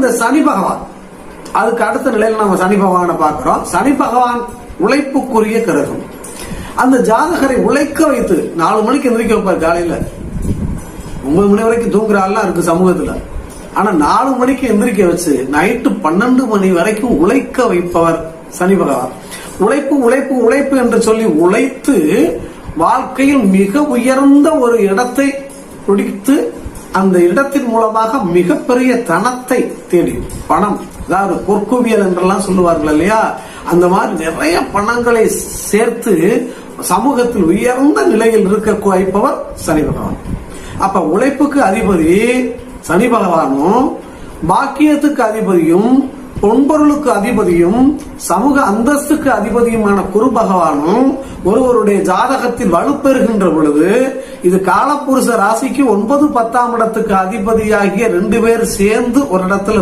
இந்த சனி பகவான், அதுக்கு அடுத்த நிலையில நம்ம சனி பகவானை பார்க்கிறோம். சனி பகவான் உழைப்புக்குரிய கிரகம். அந்த ஜாதகரை உழைக்க வைத்து 4 மணிக்கு எந்திரிக்க வைப்பார். காலையில 9 மணி வரைக்கும் தூங்குறாள்லாம் இருக்கு சமூகத்துல. ஆனா 4 மணிக்கு எந்திரிக்க வச்சு நைட்டு 12 மணி வரைக்கும் உழைக்க வைப்பவர் சனி பகவான். உழைப்பு உழைப்பு உழைப்பு என்று சொல்லி உழைத்து வாழ்க்கையில் மிக உயர்ந்த ஒரு இடத்தை பிடித்து அந்த இடத்தின் மூலமாக மிகப்பெரிய தனத்தை தேடி, பணம், அதாவது பொற்குவியல் என்றெல்லாம் சொல்லுவார்கள் இல்லையா, அந்த மாதிரி நிறைய பணங்களை சேர்த்து சமூகத்தில் உயர்ந்த நிலையில் இருக்க வைப்பவர் சனி பகவான். அப்ப உழைப்புக்கு அதிபதி சனி பகவானும், பாக்கியத்துக்கு அதிபதியும், பொன்பொருளுக்கு அதிபதியும், சமூக அந்தஸ்துக்கு அதிபதியுமான குரு பகவானும் ஒருவருடைய ஜாதகத்தில் வலுப்பெறுகின்ற பொழுது, இது காலப்புருஷ ராசிக்கு 9, 10ஆம் இடத்துக்கு அதிபதியாகிய 2 பேர் சேர்ந்து ஒரு இடத்துல